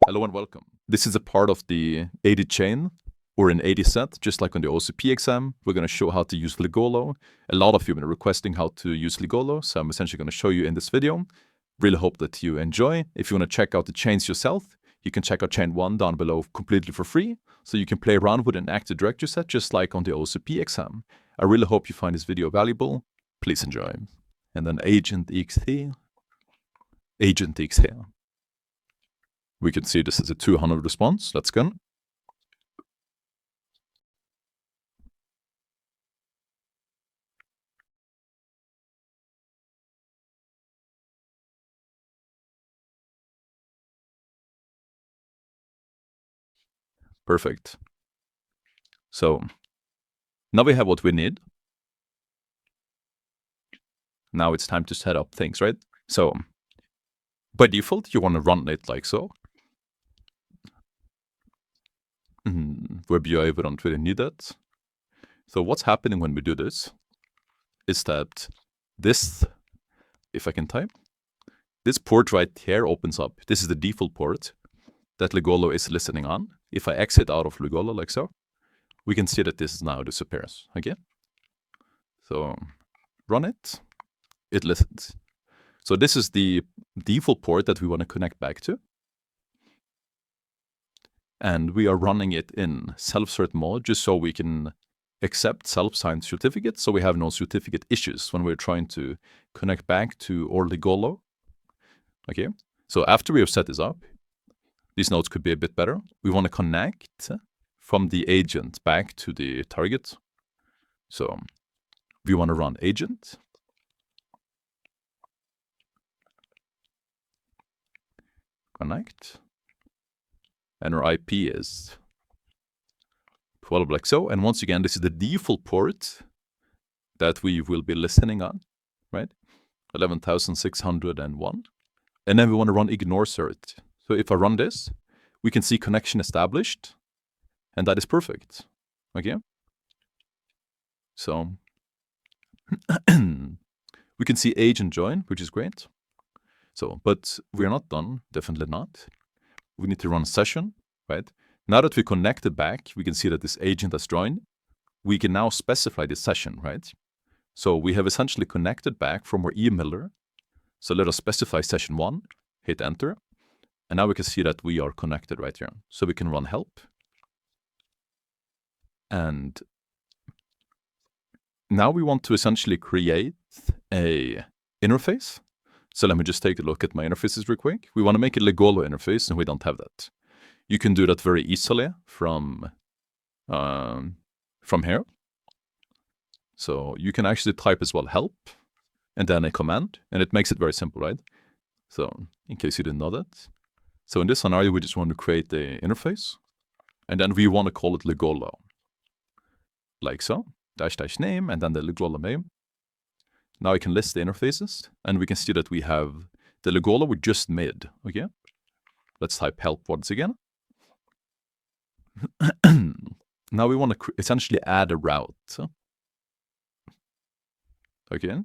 Hello and welcome. This is a part of the 80 chain or an 80 set, just like on the OSCP exam. We're going to show how to use Ligolo. A lot of you have been requesting how to use Ligolo, so I'm essentially going to show you in this video. Really hope that you enjoy. If you want to check out the chains yourself, you can check out chain 1 down below completely for free, so you can play around with an active directory set just like on the OSCP exam. I really hope you find this video valuable. Please enjoy. And then agent X here. We can see this is a 200 response. Let's go. Perfect. So now we have what we need. Now it's time to set up things, right? So by default, you want to run it like so. Web UI, we don't really need that. So what's happening when we do this is that this, if I can type, this port right here opens up. This is the default port that Ligolo is listening on. If I exit out of Ligolo like so, we can see that this now disappears. Okay? So run it. It listens. So this is the default port that we want to connect back to. And we are running it in self-cert mode just so we can accept self-signed certificates, so we have no certificate issues when we're trying to connect back to our Ligolo. Okay, so after we have set this up, these nodes could be a bit better. We want to connect from the agent back to the target. So we want to run agent. Connect. And our IP is 12 like so. And once again, this is the default port that we will be listening on, right? 11,601. And then we want to run ignore cert. So if I run this, we can see connection established, and that is perfect. Okay? So we can see agent join, which is great. So, but we're not done, definitely not. We need to run session, right? Now that we connected back, we can see that this agent has joined. We can now specify this session, right? So we have essentially connected back from our emailer. So let us specify session 1, hit enter. And now we can see that we are connected right here. So we can run help. And now we want to essentially create a interface. So let me just take a look at my interfaces real quick. We want to make a Ligolo interface, and we don't have that. You can do that very easily from here. So you can actually type as well help, and then a command, and it makes it very simple, right? So in case you didn't know that. So in this scenario, we just want to create the interface, and then we want to call it Ligolo. Like so, -- name, and then the Ligolo name. Now I can list the interfaces, and we can see that we have the Ligolo we just made, okay? Let's type help once again. Now we want to essentially add a route. Okay?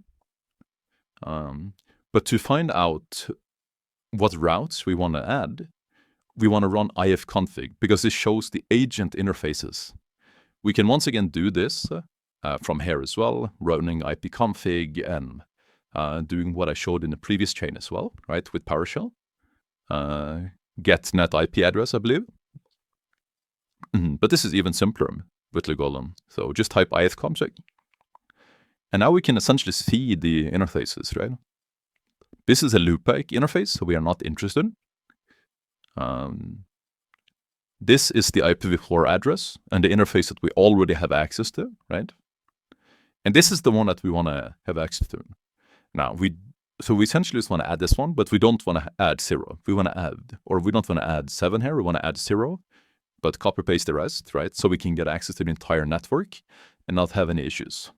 But to find out what routes we want to add, we want to run ifconfig, because this shows the agent interfaces. We can once again do this from here as well, running ipconfig and doing what I showed in the previous chain as well, right, with PowerShell. Get net IP address, I believe. But this is even simpler with Ligolo. So just type ifconfig. And now we can essentially see the interfaces, right? This is a loopback interface, so we are not interested. This is the IPv4 address and the interface that we already have access to, right? And this is the one that we want to have access to. Now, we essentially just want to add this one, but we don't want to add 0. We want to add, or we don't want to add 7 here. We want to add 0, but copy paste the rest, right? So we can get access to the entire network and not have any issues.